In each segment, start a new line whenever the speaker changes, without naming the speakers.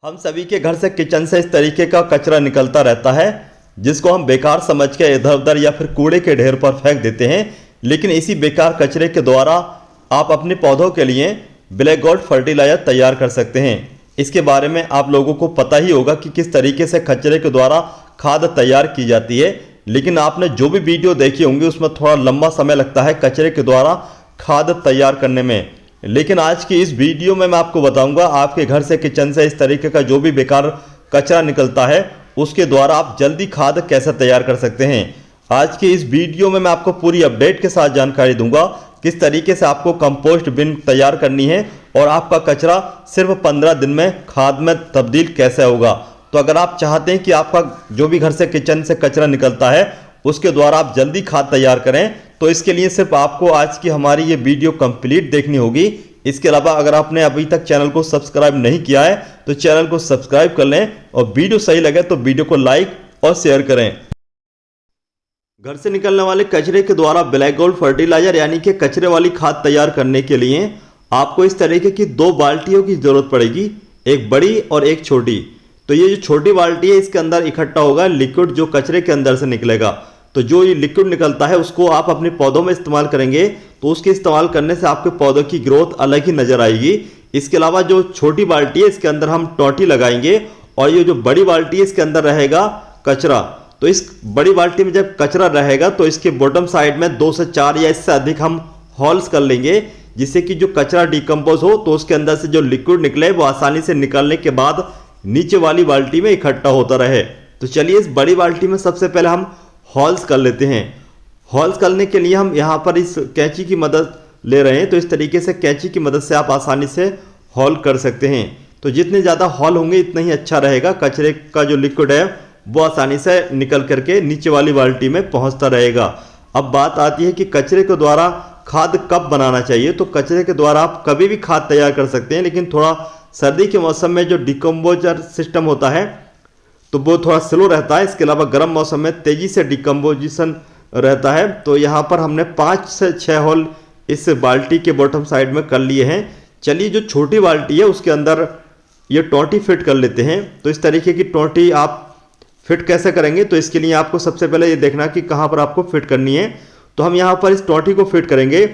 हम सभी के घर से किचन से इस तरीके का कचरा निकलता रहता है जिसको हम बेकार समझ के इधर उधर या फिर कूड़े के ढेर पर फेंक देते हैं। लेकिन इसी बेकार कचरे के द्वारा आप अपने पौधों के लिए ब्लैक गोल्ड फर्टिलाइजर तैयार कर सकते हैं। इसके बारे में आप लोगों को पता ही होगा कि किस तरीके से कचरे के द्वारा खाद तैयार की जाती है। लेकिन आपने जो भी वीडियो देखी होंगी उसमें थोड़ा लंबा समय लगता है कचरे के द्वारा खाद तैयार करने में। लेकिन आज की इस वीडियो में मैं आपको बताऊंगा आपके घर से किचन से इस तरीके का जो भी बेकार कचरा निकलता है उसके द्वारा आप जल्दी खाद कैसे तैयार कर सकते हैं। आज की इस वीडियो में मैं आपको पूरी अपडेट के साथ जानकारी दूंगा किस तरीके से आपको कंपोस्ट बिन तैयार करनी है और आपका कचरा सिर्फ 15 दिन में खाद में तब्दील कैसे होगा। तो अगर आप चाहते हैं कि आपका जो भी घर से किचन से कचरा निकलता है उसके द्वारा आप जल्दी खाद तैयार करें तो इसके लिए सिर्फ आपको आज की हमारी ये वीडियो कंप्लीट देखनी होगी। इसके अलावा अगर आपने अभी तक चैनल को सब्सक्राइब नहीं किया है तो चैनल को सब्सक्राइब कर लें और वीडियो सही लगे तो वीडियो को लाइक और शेयर करें। घर से निकलने वाले कचरे के द्वारा ब्लैक गोल्ड फर्टिलाइजर यानी कि कचरे वाली खाद तैयार करने के लिए आपको इस तरीके की 2 बाल्टियों की जरूरत पड़ेगी, एक बड़ी और एक छोटी। तो ये जो छोटी बाल्टी है इसके अंदर इकट्ठा होगा लिक्विड जो कचरे के अंदर से निकलेगा। तो जो ये लिक्विड निकलता है उसको आप अपने पौधों में इस्तेमाल करेंगे तो उसके इस्तेमाल करने से आपके पौधों की ग्रोथ अलग ही नजर आएगी। इसके अलावा जो छोटी बाल्टी है इसके अंदर हम टोटी लगाएंगे और ये जो बड़ी बाल्टी है इसके अंदर रहेगा कचरा। तो इस बड़ी बाल्टी में जब कचरा रहेगा तो इसके बॉटम साइड में 2 से 4 या इससे अधिक हम होल्स कर लेंगे जिससे कि जो कचरा डिकम्पोज हो तो उसके अंदर से जो लिक्विड निकले वो आसानी से निकलने के बाद नीचे वाली बाल्टी में इकट्ठा होता रहे। तो चलिए इस बड़ी बाल्टी में सबसे पहले हम होल्स कर लेते हैं। होल्स करने के लिए हम यहाँ पर इस कैंची की मदद ले रहे हैं। तो इस तरीके से कैंची की मदद से आप आसानी से होल कर सकते हैं। तो जितने ज़्यादा होल होंगे इतना ही अच्छा रहेगा, कचरे का जो लिक्विड है वो आसानी से निकल करके नीचे वाली बाल्टी में पहुँचता रहेगा। अब बात आती है कि कचरे के द्वारा खाद कब बनाना चाहिए। तो कचरे के द्वारा आप कभी भी खाद तैयार कर सकते हैं, लेकिन थोड़ा सर्दी के मौसम में जो डिकम्पोजर सिस्टम होता है तो वो थोड़ा स्लो रहता है। इसके अलावा गर्म मौसम में तेज़ी से डिकम्पोजिशन रहता है। तो यहाँ पर हमने 5 से 6 होल इस बाल्टी के बॉटम साइड में कर लिए हैं। चलिए जो छोटी बाल्टी है उसके अंदर ये टोटी फिट कर लेते हैं। तो इस तरीके की टोटी आप फिट कैसे करेंगे तो इसके लिए आपको सबसे पहले ये देखना कि कहाँ पर आपको फिट करनी है। तो हम यहाँ पर इस टोटी को फिट करेंगे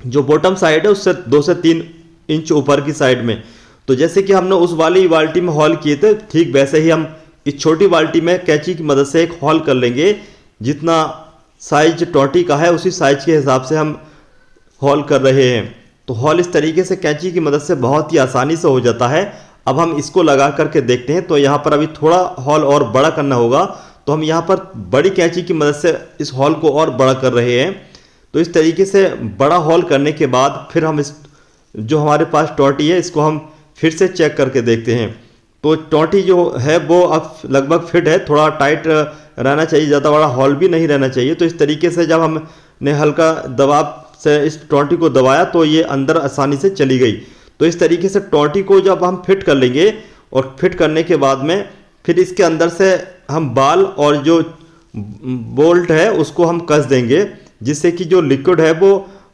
जो बॉटम साइड है उससे 2 से 3 इंच ऊपर की साइड में। तो जैसे कि हमने उस वाली बाल्टी में हॉल किए थे ठीक वैसे ही हम इस छोटी बाल्टी में कैंची की मदद से एक हॉल कर लेंगे। जितना साइज टोटी का है उसी साइज के हिसाब से हम हॉल कर रहे हैं। तो हॉल इस तरीके से कैंची की मदद से बहुत ही आसानी से हो जाता है। अब हम इसको लगा करके देखते हैं। तो यहाँ पर अभी थोड़ा हॉल और बड़ा करना होगा तो हम यहाँ पर बड़ी कैंची की मदद से इस हॉल को और बड़ा कर रहे हैं। तो इस तरीके से बड़ा हॉल करने के बाद फिर हम इस जो हमारे पास टोटी है इसको हम फिर से चेक करके देखते हैं। तो टोटी जो है वो अब लगभग फिट है, थोड़ा टाइट रहना चाहिए, ज़्यादा बड़ा हॉल भी नहीं रहना चाहिए। तो इस तरीके से जब हमने हल्का दबाव से इस टोटी को दबाया तो ये अंदर आसानी से चली गई। तो इस तरीके से टोटी को जब हम फिट कर लेंगे और फिट करने के बाद में फिर इसके अंदर से हम बाल और जो बोल्ट है उसको हम कस देंगे जिससे कि जो लिक्विड है वो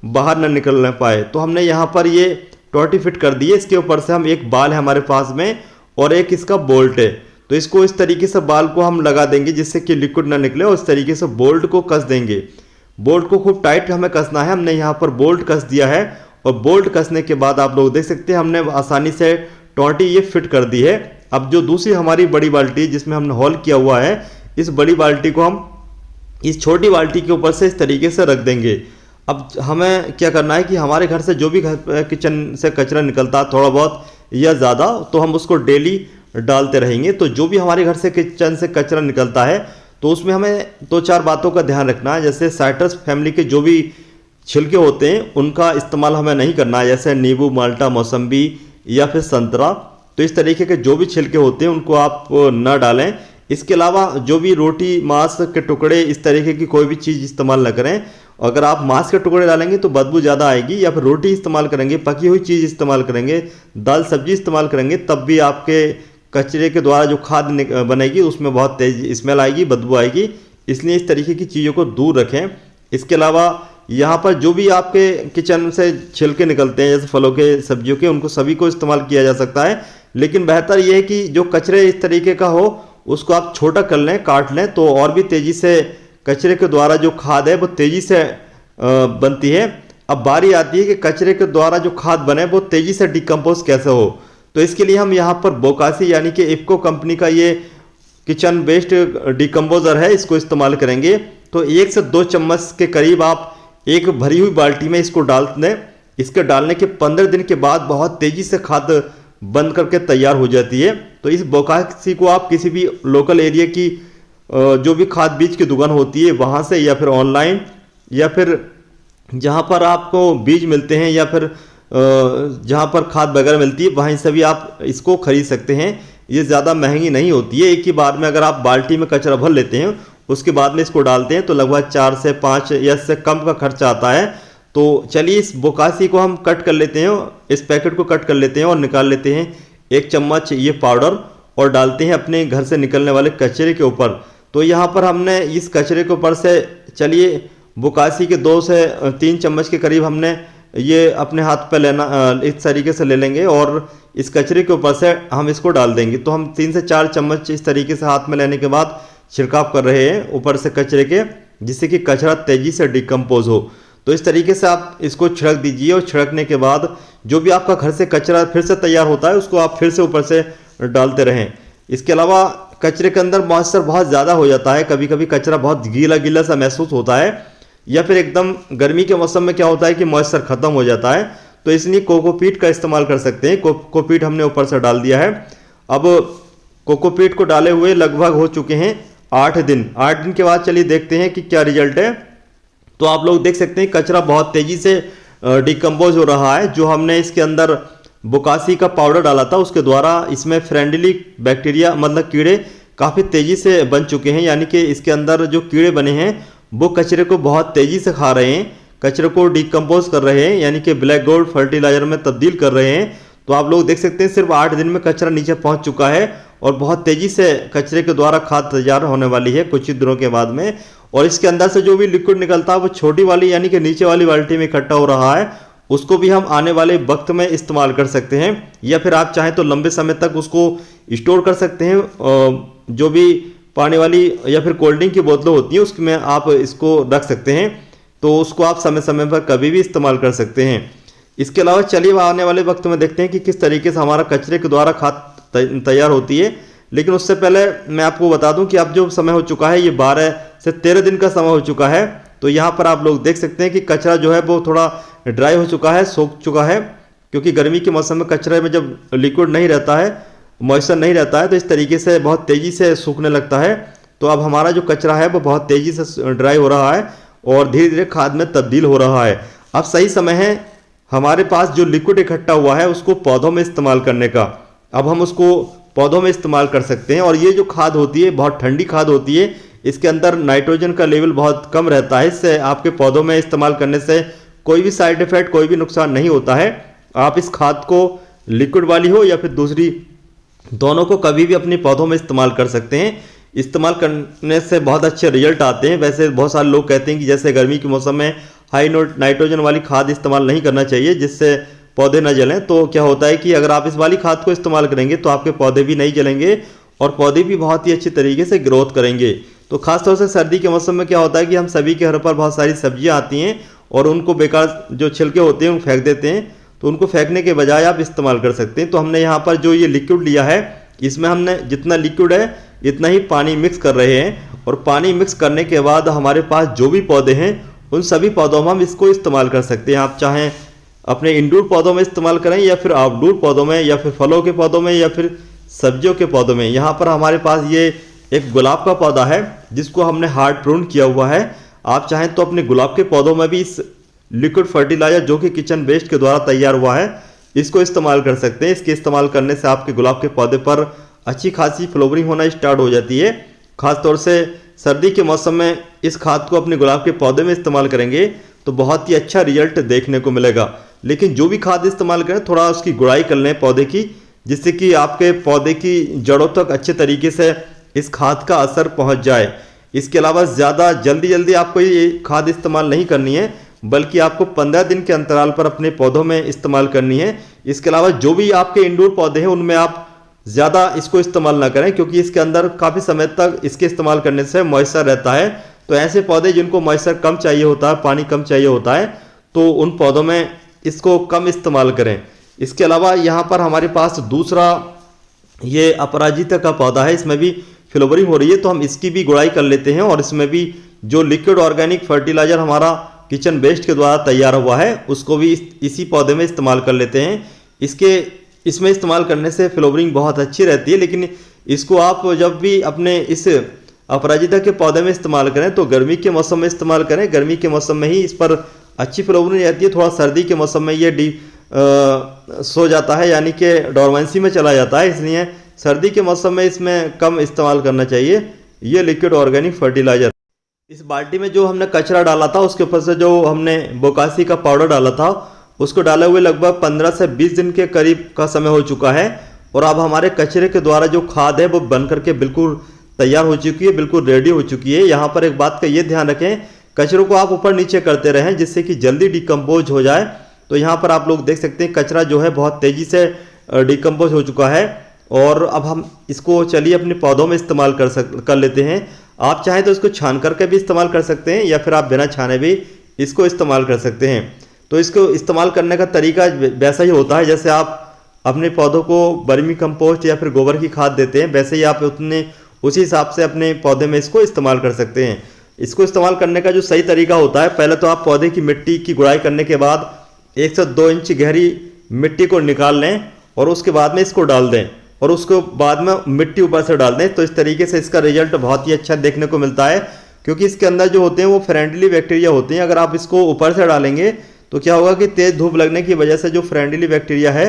बाहर ना निकल पाए। तो हमने यहाँ पर ये टोटी फिट कर दी है। इसके ऊपर से हम एक बाल है हमारे पास में और एक इसका बोल्ट है। तो इसको इस तरीके से बाल को हम लगा देंगे जिससे कि लिक्विड ना निकले और इस तरीके से बोल्ट को कस देंगे। बोल्ट को खूब टाइट हमें कसना है। हमने यहाँ पर बोल्ट कस दिया है और बोल्ट कसने के बाद आप लोग देख सकते हैं हमने आसानी से टोटी ये फिट कर दी है। अब जो दूसरी हमारी बड़ी बाल्टी जिसमें हमने होल किया हुआ है इस बड़ी बाल्टी को हम इस छोटी बाल्टी के ऊपर से इस तरीके से रख देंगे। अब हमें क्या करना है कि हमारे घर से जो भी घर किचन से कचरा निकलता है थोड़ा बहुत या ज़्यादा तो हम उसको डेली डालते रहेंगे। तो जो भी हमारे घर से किचन से कचरा निकलता है तो उसमें हमें 2-4 बातों का ध्यान रखना है। जैसे साइट्रस फैमिली के जो भी छिलके होते हैं उनका इस्तेमाल हमें नहीं करना है, जैसे नींबू, माल्टा, मौसम्बी या फिर संतरा। तो इस तरीके के जो भी छिलके होते हैं उनको आप न डालें। इसके अलावा जो भी रोटी, मांस के टुकड़े इस तरीके की कोई भी चीज़ इस्तेमाल न करें। अगर आप मांस के टुकड़े डालेंगे तो बदबू ज़्यादा आएगी, या फिर रोटी इस्तेमाल करेंगे, पकी हुई चीज़ इस्तेमाल करेंगे, दाल सब्जी इस्तेमाल करेंगे तब भी आपके कचरे के द्वारा जो खाद बनेगी उसमें बहुत तेज स्मेल आएगी, बदबू आएगी। इसलिए इस तरीके की चीज़ों को दूर रखें। इसके अलावा यहाँ पर जो भी आपके किचन से छिलके निकलते हैं जैसे फलों के, सब्जियों के, उनको सभी को इस्तेमाल किया जा सकता है। लेकिन बेहतर ये है कि जो कचरे इस तरीके का हो उसको आप छोटा कर लें, काट लें, तो और भी तेज़ी से कचरे के द्वारा जो खाद है वो तेज़ी से बनती है। अब बारी आती है कि कचरे के द्वारा जो खाद बने वो तेज़ी से डिकम्पोज कैसे हो। तो इसके लिए हम यहाँ पर बोकासी यानी कि इफ्को कंपनी का ये किचन वेस्ट डिकम्पोजर है, इसको इस्तेमाल करेंगे। तो 1 से 2 चम्मच के करीब आप एक भरी हुई बाल्टी में इसको डाल दें। इसके डालने के 15 दिन के बाद बहुत तेज़ी से खाद बन करके तैयार हो जाती है। तो इस बोकासी को आप किसी भी लोकल एरिया की जो भी खाद बीज की दुकान होती है वहाँ से, या फिर ऑनलाइन, या फिर जहाँ पर आपको बीज मिलते हैं, या फिर जहाँ पर खाद वगैरह मिलती है वहीं से भी आप इसको खरीद सकते हैं। ये ज़्यादा महंगी नहीं होती है। एक ही बार में अगर आप बाल्टी में कचरा भर लेते हैं उसके बाद में इसको डालते हैं तो लगभग 4 से 5 या इससे कम का खर्चा आता है। तो चलिए इस बोकासी को हम कट कर लेते हैं, इस पैकेट को कट कर लेते हैं और निकाल लेते हैं 1 चम्मच ये पाउडर और डालते हैं अपने घर से निकलने वाले कचरे के ऊपर। तो यहाँ पर हमने इस कचरे के ऊपर से चलिए बोकासी के 2 से 3 चम्मच के करीब हमने ये अपने हाथ पे लेना, इस तरीके से ले लेंगे और इस कचरे के ऊपर से हम इसको डाल देंगे। तो हम 3 से 4 चम्मच इस तरीके से हाथ में लेने के बाद छिड़काव कर रहे हैं ऊपर से कचरे के, जिससे कि कचरा तेज़ी से डिकम्पोज हो। तो इस तरीके से आप इसको छिड़क दीजिए और छिड़कने के बाद जो भी आपका घर से कचरा फिर से तैयार होता है उसको आप फिर से ऊपर से डालते रहें। इसके अलावा कचरे के अंदर मॉइस्चर बहुत ज़्यादा हो जाता है, कभी कभी कचरा बहुत गीला गीला सा महसूस होता है, या फिर एकदम गर्मी के मौसम में क्या होता है कि मॉइस्चर ख़त्म हो जाता है। तो इसलिए कोकोपीट का इस्तेमाल कर सकते हैं। कोकोपीट हमने ऊपर से डाल दिया है। अब कोकोपीट को डाले हुए लगभग हो चुके हैं 8 दिन। 8 दिन के बाद चलिए देखते हैं कि क्या रिजल्ट है। तो आप लोग देख सकते हैं कचरा बहुत तेज़ी से डिकम्पोज हो रहा है। जो हमने इसके अंदर बोकासी का पाउडर डाला था उसके द्वारा इसमें फ्रेंडली बैक्टीरिया मतलब कीड़े काफ़ी तेज़ी से बन चुके हैं, यानी कि इसके अंदर जो कीड़े बने हैं वो कचरे को बहुत तेज़ी से खा रहे हैं, कचरे को डिकम्पोज कर रहे हैं, यानी कि ब्लैक गोल्ड फर्टिलाइजर में तब्दील कर रहे हैं। तो आप लोग देख सकते हैं सिर्फ 8 दिन में कचरा नीचे पहुंच चुका है और बहुत तेज़ी से कचरे के द्वारा खाद तैयार होने वाली है कुछ ही दिनों के बाद में। और इसके अंदर से जो भी लिक्विड निकलता है वो छोटी वाली यानी कि नीचे वाली बाल्टी में इकट्ठा हो रहा है, उसको भी हम आने वाले वक्त में इस्तेमाल कर सकते हैं, या फिर आप चाहें तो लंबे समय तक उसको स्टोर कर सकते हैं। जो भी पानी वाली या फिर कोल्ड ड्रिंक की बोतलें होती हैं उसमें आप इसको रख सकते हैं, तो उसको आप समय समय पर कभी भी इस्तेमाल कर सकते हैं। इसके अलावा चलिए आने वाले वक्त में देखते हैं कि किस तरीके से हमारा कचरे के द्वारा खाद तैयार होती है। लेकिन उससे पहले मैं आपको बता दूं कि अब जो समय हो चुका है ये 12 से 13 दिन का समय हो चुका है। तो यहाँ पर आप लोग देख सकते हैं कि कचरा जो है वो थोड़ा ड्राई हो चुका है, सूख चुका है, क्योंकि गर्मी के मौसम में कचरे में जब लिक्विड नहीं रहता है, मॉइस्चर नहीं रहता है, तो इस तरीके से बहुत तेज़ी से सूखने लगता है। तो अब हमारा जो कचरा है वो बहुत तेज़ी से ड्राई हो रहा है और धीरे धीरे खाद में तब्दील हो रहा है। अब सही समय है हमारे पास जो लिक्विड इकट्ठा हुआ है उसको पौधों में इस्तेमाल करने का। अब हम उसको पौधों में इस्तेमाल कर सकते हैं। और ये जो खाद होती है बहुत ठंडी खाद होती है, इसके अंदर नाइट्रोजन का लेवल बहुत कम रहता है। इससे आपके पौधों में इस्तेमाल करने से कोई भी साइड इफेक्ट, कोई भी नुकसान नहीं होता है। आप इस खाद को लिक्विड वाली हो या फिर दूसरी, दोनों को कभी भी अपने पौधों में इस्तेमाल कर सकते हैं। इस्तेमाल करने से बहुत अच्छे रिजल्ट आते हैं। वैसे बहुत सारे लोग कहते हैं कि जैसे गर्मी के मौसम में हाई नाइट्रोजन वाली खाद इस्तेमाल नहीं करना चाहिए जिससे पौधे न जलें। तो क्या होता है कि अगर आप इस वाली खाद को इस्तेमाल करेंगे तो आपके पौधे भी नहीं जलेंगे और पौधे भी बहुत ही अच्छी तरीके से ग्रोथ करेंगे। तो खासतौर से सर्दी के मौसम में क्या होता है कि हम सभी के घर पर बहुत सारी सब्जियां आती हैं और उनको बेकार जो छिलके होते हैं उनको फेंक देते हैं। तो उनको फेंकने के बजाय आप इस्तेमाल कर सकते हैं। तो हमने यहाँ पर जो ये लिक्विड लिया है इसमें हमने जितना लिक्विड है इतना ही पानी मिक्स कर रहे हैं। और पानी मिक्स करने के बाद हमारे पास जो भी पौधे हैं उन सभी पौधों में हम इसको इस्तेमाल कर सकते हैं। आप चाहें अपने इंडोर पौधों में इस्तेमाल करें या फिर आउटडोर पौधों में या फिर फलों के पौधों में या फिर सब्जियों के पौधों में। यहाँ पर हमारे पास ये एक गुलाब का पौधा है जिसको हमने हार्ड प्रून किया हुआ है। आप चाहें तो अपने गुलाब के पौधों में भी इस लिक्विड फर्टिलाइजर जो कि किचन वेस्ट के द्वारा तैयार हुआ है इसको इस्तेमाल कर सकते हैं। इसके इस्तेमाल करने से आपके गुलाब के पौधे पर अच्छी खासी फ्लावरिंग होना स्टार्ट हो जाती है। खासतौर से सर्दी के मौसम में इस खाद को अपने गुलाब के पौधे में इस्तेमाल करेंगे तो बहुत ही अच्छा रिजल्ट देखने को मिलेगा। लेकिन जो भी खाद इस्तेमाल करें थोड़ा उसकी गुड़ाई कर लें पौधे की, जिससे कि आपके पौधे की जड़ों तक अच्छे तरीके से इस खाद का असर पहुंच जाए। इसके अलावा ज़्यादा जल्दी आपको ये खाद इस्तेमाल नहीं करनी है, बल्कि आपको 15 दिन के अंतराल पर अपने पौधों में इस्तेमाल करनी है। इसके अलावा जो भी आपके इंडोर पौधे हैं उनमें आप ज़्यादा इसको इस्तेमाल ना करें, क्योंकि इसके अंदर काफ़ी समय तक इसके इस्तेमाल करने से मॉइस्चर रहता है। तो ऐसे पौधे जिनको मॉइस्चर कम चाहिए होता है, पानी कम चाहिए होता है, तो उन पौधों में इसको कम इस्तेमाल करें। इसके अलावा यहाँ पर हमारे पास दूसरा ये अपराजिता का पौधा है, इसमें भी फ्लावरिंग हो रही है, तो हम इसकी भी गुड़ाई कर लेते हैं और इसमें भी जो लिक्विड ऑर्गेनिक फर्टिलाइजर हमारा किचन वेस्ट के द्वारा तैयार हुआ है उसको भी इसी पौधे में इस्तेमाल कर लेते हैं। इसमें इस्तेमाल करने से फ्लावरिंग बहुत अच्छी रहती है, लेकिन इसको आप जब भी अपने इस अपराजिता के पौधे में इस्तेमाल करें तो गर्मी के मौसम में इस्तेमाल करें। गर्मी के मौसम में ही इस पर अच्छी फ्लावरिंग रहती है। थोड़ा सर्दी के मौसम में ये सो जाता है, यानी कि डोरमेंसी में चला जाता है, इसलिए सर्दी के मौसम में इसमें कम इस्तेमाल करना चाहिए ये लिक्विड ऑर्गेनिक फर्टिलाइजर। इस बाल्टी में जो हमने कचरा डाला था उसके ऊपर से जो हमने बोकासी का पाउडर डाला था उसको डाले हुए लगभग 15 से 20 दिन के करीब का समय हो चुका है, और अब हमारे कचरे के द्वारा जो खाद है वो बन करके बिल्कुल तैयार हो चुकी है, बिल्कुल रेडी हो चुकी है। यहाँ पर एक बात का ये ध्यान रखें, कचरों को आप ऊपर नीचे करते रहें जिससे कि जल्दी डिकम्पोज हो जाए। तो यहाँ पर आप लोग देख सकते हैं कचरा जो है बहुत तेज़ी से डिकम्पोज हो चुका है, और अब हम इसको चलिए अपने पौधों में इस्तेमाल कर लेते हैं। आप चाहें तो इसको छान करके भी इस्तेमाल कर सकते हैं, या फिर आप बिना छाने भी इसको इस्तेमाल कर सकते हैं। तो इसको इस्तेमाल करने का तरीका वैसा ही होता है जैसे आप अपने पौधों को वर्मी कंपोस्ट या फिर गोबर की खाद देते हैं, वैसे ही आप उसी हिसाब से अपने पौधे में इसको इस्तेमाल कर सकते हैं। इसको इस्तेमाल करने का जो सही तरीका होता है, पहले तो आप पौधे की मिट्टी की गुड़ाई करने के बाद 1 से 2 इंच गहरी मिट्टी को निकाल लें और उसके बाद में इसको डाल दें, और उसको बाद में मिट्टी ऊपर से डाल दें। तो इस तरीके से इसका रिजल्ट बहुत ही अच्छा देखने को मिलता है, क्योंकि इसके अंदर जो होते हैं वो फ्रेंडली बैक्टीरिया होते हैं। अगर आप इसको ऊपर से डालेंगे तो क्या होगा कि तेज़ धूप लगने की वजह से जो फ्रेंडली बैक्टीरिया है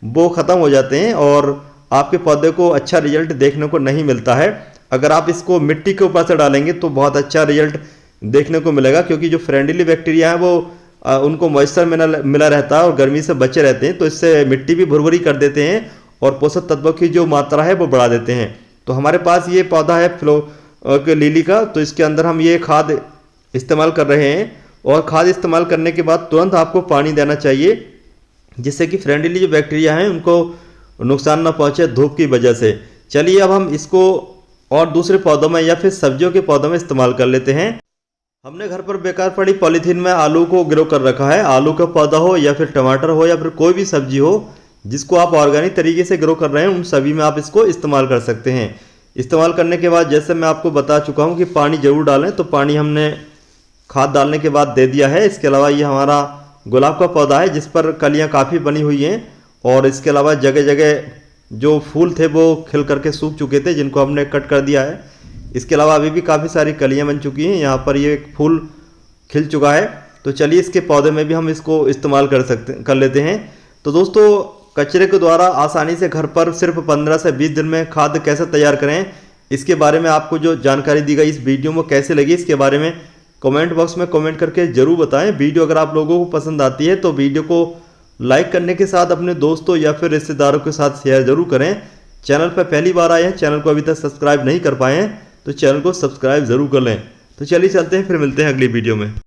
वो ख़त्म हो जाते हैं और आपके पौधे को अच्छा रिजल्ट देखने को नहीं मिलता है। अगर आप इसको मिट्टी के ऊपर से डालेंगे तो बहुत अच्छा रिजल्ट देखने को मिलेगा, क्योंकि जो फ्रेंडली बैक्टीरिया है वो उनको मॉइस्चर मिला रहता है और गर्मी से बचे रहते हैं, तो इससे मिट्टी भी भुरभुरी कर देते हैं और पोषक तत्वों की जो मात्रा है वो बढ़ा देते हैं। तो हमारे पास ये पौधा है लिली का, तो इसके अंदर हम ये खाद इस्तेमाल कर रहे हैं, और खाद इस्तेमाल करने के बाद तुरंत आपको पानी देना चाहिए, जिससे कि फ्रेंडली जो बैक्टीरिया हैं उनको नुकसान ना पहुंचे धूप की वजह से। चलिए अब हम इसको और दूसरे पौधों में या फिर सब्जियों के पौधों में इस्तेमाल कर लेते हैं। हमने घर पर बेकार पड़ी पॉलीथीन में आलू को ग्रो कर रखा है। आलू का पौधा हो या फिर टमाटर हो या फिर कोई भी सब्जी हो जिसको आप ऑर्गेनिक तरीके से ग्रो कर रहे हैं, उन सभी में आप इसको इस्तेमाल कर सकते हैं। इस्तेमाल करने के बाद जैसे मैं आपको बता चुका हूँ कि पानी जरूर डालें, तो पानी हमने खाद डालने के बाद दे दिया है। इसके अलावा ये हमारा गुलाब का पौधा है जिस पर कलियाँ काफ़ी बनी हुई हैं, और इसके अलावा जगह जगह जो फूल थे वो खिल करके सूख चुके थे जिनको हमने कट कर दिया है। इसके अलावा अभी भी काफ़ी सारी कलियाँ बन चुकी हैं, यहाँ पर ये एक फूल खिल चुका है। तो चलिए इसके पौधे में भी हम इसको इस्तेमाल कर लेते हैं। तो दोस्तों, कचरे के द्वारा आसानी से घर पर सिर्फ 15 से 20 दिन में खाद कैसे तैयार करें, इसके बारे में आपको जो जानकारी दी गई इस वीडियो में कैसे लगी, इसके बारे में कमेंट बॉक्स में कमेंट करके ज़रूर बताएं। वीडियो अगर आप लोगों को पसंद आती है तो वीडियो को लाइक करने के साथ अपने दोस्तों या फिर रिश्तेदारों के साथ शेयर जरूर करें। चैनल पर पहली बार आए हैं, चैनल को अभी तक सब्सक्राइब नहीं कर पाए हैं, तो चैनल को सब्सक्राइब जरूर कर लें। तो चलिए चलते हैं, फिर मिलते हैं अगली वीडियो में।